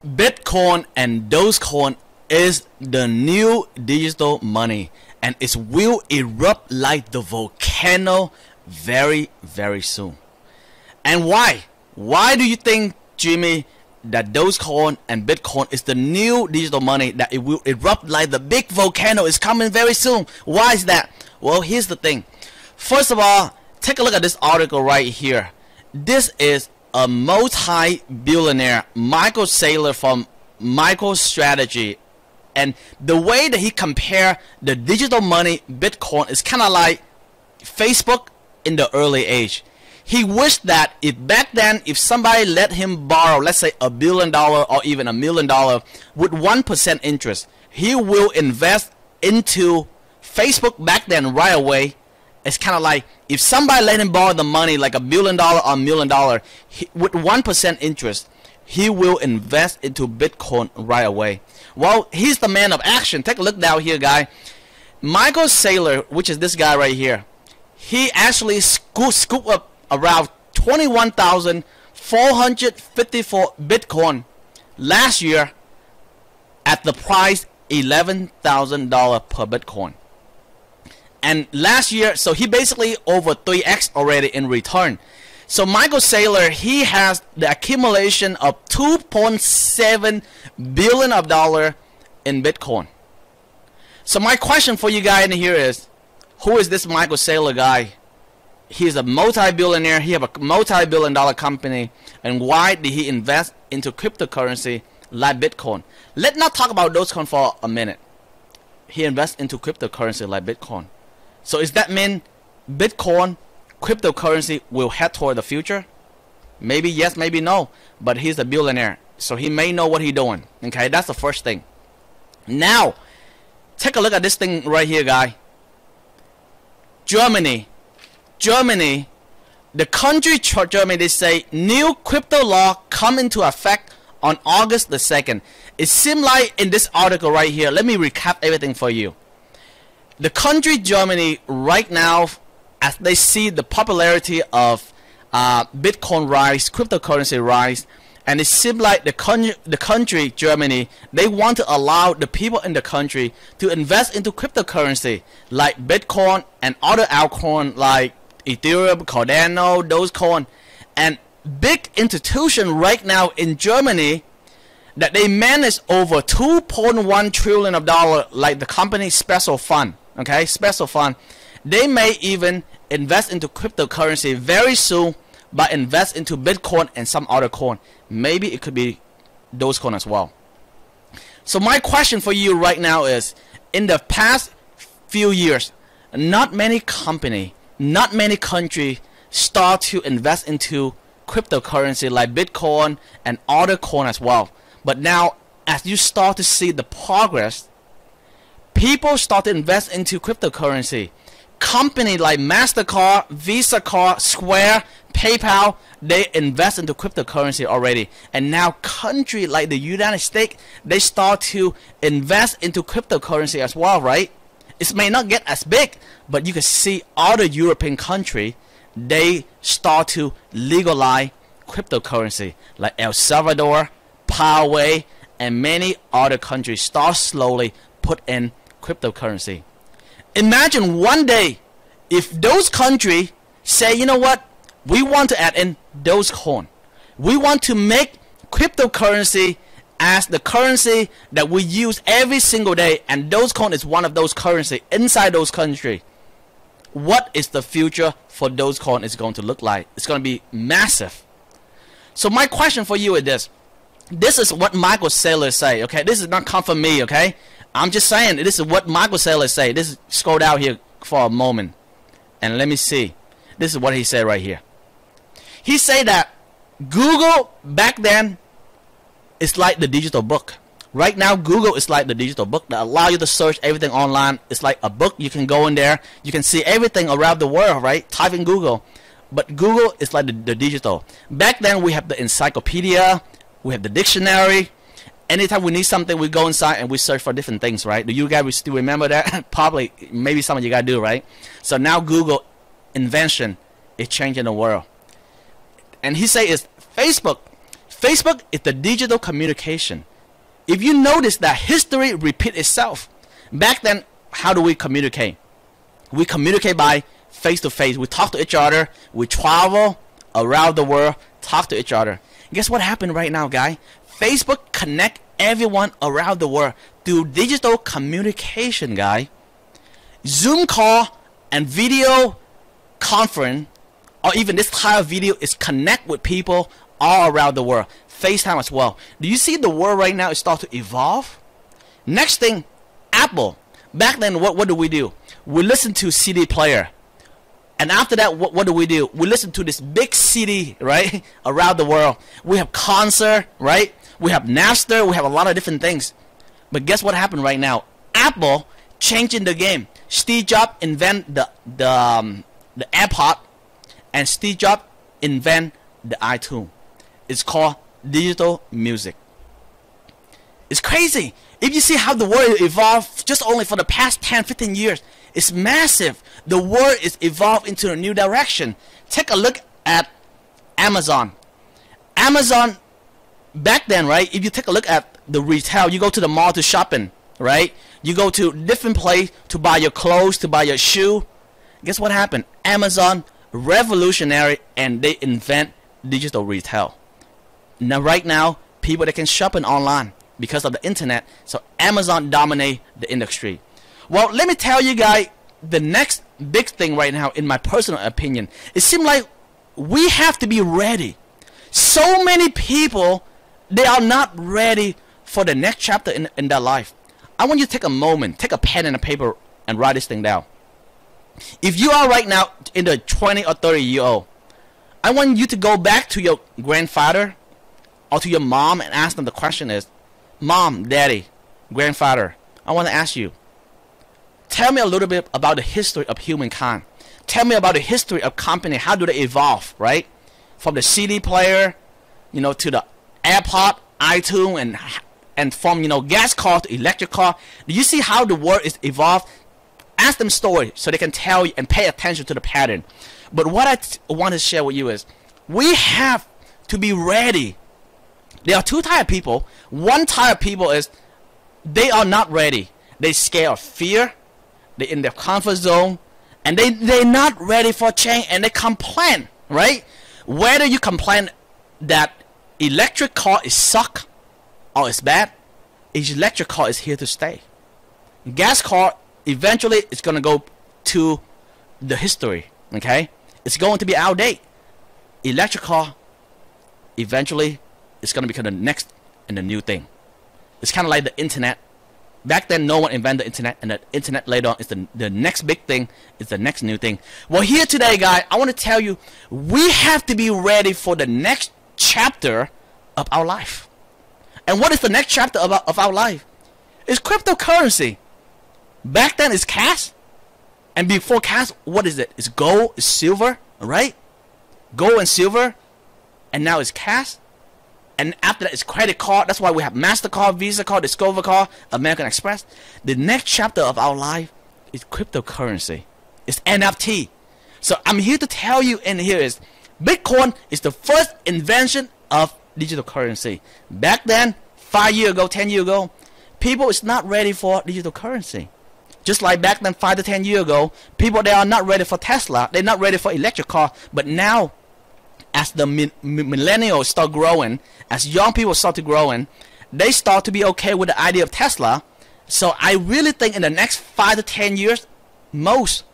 Bitcoin and Dogecoin is the new digital money, and it will erupt like the volcano very soon. And why? Why do you think, Jimmy, that Dogecoin and Bitcoin is the new digital money, that it will erupt like the big volcano is coming very soon? Why is that? Well, here's the thing. First of all, take a look at this article right here. This is a multi-billionaire, Michael Saylor from MicroStrategy, and the way that he compare the digital money Bitcoin is kind of like Facebook in the early age. He wished that if back then, if somebody let him borrow, let's say $1 billion or even $1 million with 1% interest, he will invest into Facebook back then right away. It's kind of like if somebody let him borrow the money like $1 billion or $1 million with 1% interest, he will invest into Bitcoin right away. Well, he's the man of action. Take a look down here, guy. Michael Saylor, which is this guy right here, he actually scooped up around 21,454 Bitcoin last year at the price $11,000 per Bitcoin. And last year, so he basically over 3x already in return. So Michael Saylor, he has the accumulation of $2.7 billion in Bitcoin. So my question for you guys in here is, who is this Michael Saylor guy? He's a multi-billionaire. He have a multi-billion-dollar company. And why did he invest into cryptocurrency like Bitcoin? Let's not talk about Dogecoin for a minute. He invests into cryptocurrency like Bitcoin. So does that mean Bitcoin, cryptocurrency will head toward the future? Maybe yes, maybe no. But he's a billionaire, so he may know what he's doing. Okay, that's the first thing. Now, take a look at this thing right here, guy. Germany, the country Germany, they say new crypto law come into effect on August the 2nd. It seems like in this article right here, let me recap everything for you. The country Germany right now, as they see the popularity of Bitcoin rise, cryptocurrency rise, and it seems like the country Germany, they want to allow the people in the country to invest into cryptocurrency like Bitcoin and other altcoins like Ethereum, Cardano, Dogecoin, and big institution right now in Germany that they manage over $2.1 trillion like the company Special Fund. Okay, Special Fund. They may even invest into cryptocurrency very soon, but invest into Bitcoin and some other coin. Maybe it could be Dogecoin as well. So my question for you right now is, in the past few years, not many company, not many country start to invest into cryptocurrency like Bitcoin and other coin as well. But now, as you start to see the progress, people start to invest into cryptocurrency. Companies like MasterCard, Visa Card, Square, PayPal, they invest into cryptocurrency already. And now countries like the United States, they start to invest into cryptocurrency as well, right? It may not get as big, but you can see other European countries, they start to legalize cryptocurrency like El Salvador, Paraguay, and many other countries start slowly put in cryptocurrency. Imagine one day if those countries say, you know what, we want to add in Dogecoin. We want to make cryptocurrency as the currency that we use every single day, and Dogecoin is one of those currency inside those countries. What is the future for Dogecoin is going to look like? It's going to be massive. So my question for you is this. This is what Michael Saylor say, okay? This is not come from me, okay? I'm just saying, this is what Michael Saylor say. This is, scroll down here for a moment, and let me see. This is what he said right here. He said that Google back then is like the digital book. Right now, Google is like the digital book that allow you to search everything online. It's like a book. You can go in there. You can see everything around the world, right? Type in Google. But Google is like the digital. Back then, we have the encyclopedia. We have the dictionary. Anytime we need something, we go inside and we search for different things, right? Do you guys still remember that? Probably, maybe some of you guys do, right? So now Google invention is changing the world. And he say is Facebook Facebook is the digital communication. If you notice that history repeats itself, back then, how do we communicate? We communicate by face-to-face. We talk to each other. We travel around the world, talk to each other. Guess what happened right now, guys? Facebook connect everyone around the world through digital communication, guys. Zoom call and video conference, or even this type of video, is connect with people all around the world. FaceTime as well. Do you see the world right now is starting to evolve? Next thing, Apple. Back then, what do? We listen to CD player. And after that, what do? We listen to this big CD, right? Around the world. We have concert, right? We have Napster. We have a lot of different things. But guess what happened right now? Apple changing the game. Steve Jobs invent the AirPod, and Steve Jobs invent the iTunes. It's called digital music. It's crazy. If you see how the world evolved just only for the past 10-15 years, it's massive. The world is evolved into a new direction. Take a look at Amazon. Amazon, back then, right? If you take a look at the retail, you go to the mall to shopping, right? You go to different place to buy your clothes, to buy your shoe. Guess what happened? Amazon revolutionary, and they invent digital retail. Now, right now, people that can shopping online because of the internet. So Amazon dominate the industry. Well, let me tell you guys, the next big thing right now, in my personal opinion, it seems like we have to be ready. So many people, they are not ready for the next chapter in their life. I want you to take a moment, take a pen and a paper, and write this thing down. If you are right now in the 20 or 30 year old, I want you to go back to your grandfather or to your mom and ask them the question is, Mom, Daddy, Grandfather, I want to ask you, tell me a little bit about the history of humankind. Tell me about the history of company. How do they evolve, right? From the CD player, to the AirPod, iTunes, and from, gas car to electric car. Do you see how the world is evolved? Ask them story so they can tell you and pay attention to the pattern. But what I want to share with you is, we have to be ready. There are two types of people. One type of people is, they are not ready. They scared of fear. They're in their comfort zone. And they're not ready for change. And they complain, right? Whether you complain that electric car is suck or it's bad, electric car is here to stay. Gas car, eventually, it's going to go to the history, okay? It's going to be outdated. Electric car, eventually, it's going to become the next and the new thing. It's kind of like the internet. Back then, no one invented the internet, and the internet later on is the next big thing, is the next new thing. Well, here today, guys, I want to tell you, we have to be ready for the next chapter of our life. And what is the next chapter of our life? It's cryptocurrency. Back then, it's cash. And before cash, what is it? It's gold, it's silver, right? Gold and silver. And now it's cash. And after that, it's credit card. That's why we have MasterCard, Visa card, Discover card, American Express. The next chapter of our life is cryptocurrency. It's NFT. So I'm here to tell you, and here is, Bitcoin is the first invention of digital currency. Back then, 5 years ago, 10 years ago, people is not ready for digital currency. Just like back then, 5 to 10 years ago, people, they are not ready for Tesla. They're not ready for electric car. But now, as the millennials start growing, as young people start to growing, they start to be okay with the idea of Tesla. So I really think in the next 5 to 10 years, most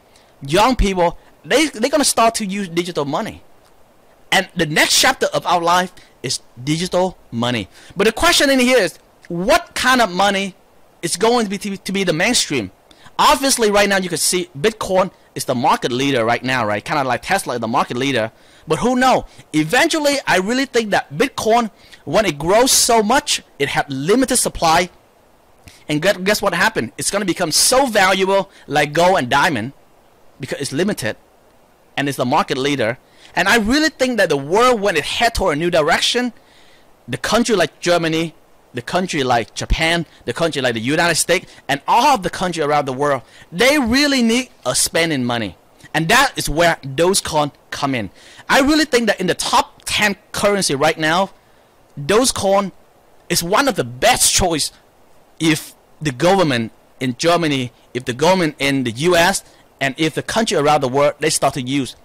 young people, they're going to start to use digital money. And the next chapter of our life is digital money. But the question in here is, what kind of money is going to be the mainstream? Obviously, right now you can see Bitcoin is the market leader right now, right? Kind of like Tesla is the market leader. But who knows? Eventually, I really think that Bitcoin, when it grows so much, it has limited supply. And guess what happened? It's going to become so valuable like gold and diamond because it's limited. And it's the market leader. And I really think that the world, when it head toward a new direction, the country like Germany, the country like Japan, the country like the United States, and all of the countries around the world, they really need a spending money. And that is where Dogecoin come in. I really think that in the top 10 currency right now, Dogecoin is one of the best choice if the government in Germany, if the government in the US, and if the country around the world, they start to use.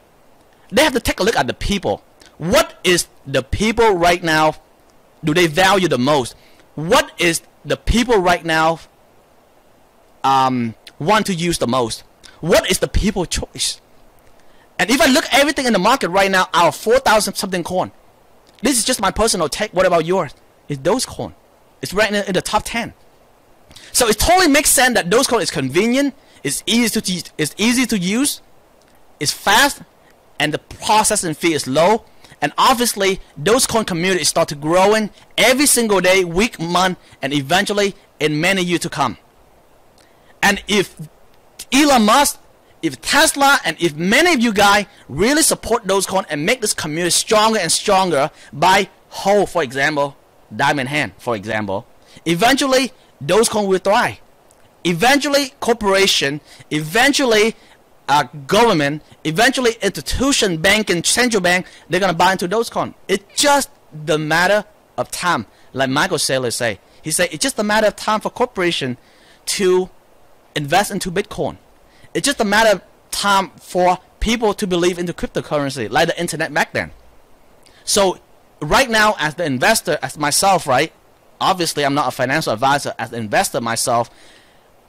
They have to take a look at the people. What is the people right now do they value the most? What is the people right now want to use the most? What is the people choice? And if I look at everything in the market right now, our 4,000 something coin, this is just my personal take. What about yours? It's Dogecoin. It's right in the top 10. So it totally makes sense that Dogecoin is convenient, it's easy to use, it's fast, and the processing fee is low. And obviously, Dogecoin community start to growing every single day, week, month, and eventually in many years to come. And if Elon Musk, if Tesla, and if many of you guys really support Dogecoin and make this community stronger and stronger by hold, for example, diamond hand, for example, eventually Dogecoin will thrive. Eventually, corporation, eventually government, eventually institution, bank, and central bank, they're gonna buy into Dogecoin. It's just the matter of time, like Michael Saylor say. He said it's just a matter of time for corporation to invest into Bitcoin. It's just a matter of time for people to believe into cryptocurrency, like the internet back then. So right now, as the investor, as myself, right? Obviously, I'm not a financial advisor. As an investor myself,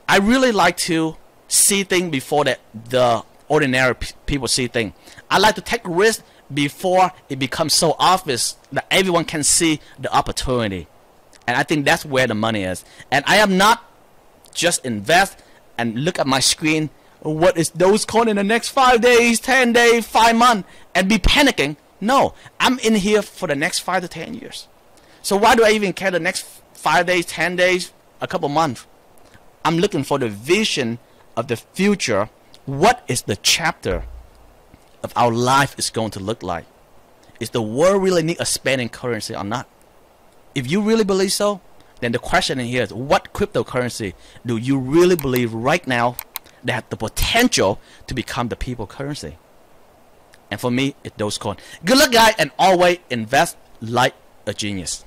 I really like to see things before the ordinary people see things. I like to take risks before it becomes so obvious that everyone can see the opportunity. And I think that's where the money is. And I am not just invest and look at my screen, what is Dogecoin in the next 5 days, 10 days, 5 months, and be panicking. No, I'm in here for the next 5 to 10 years. So why do I even care the next 5 days, 10 days, a couple months? I'm looking for the vision of the future. What is the chapter of our life is going to look like? Is the world really need a spending currency or not? If you really believe so, then the question in here is, what cryptocurrency do you really believe right now that have the potential to become the people currency? And for me, it's Dogecoin. Good luck, guys, and always invest like a genius.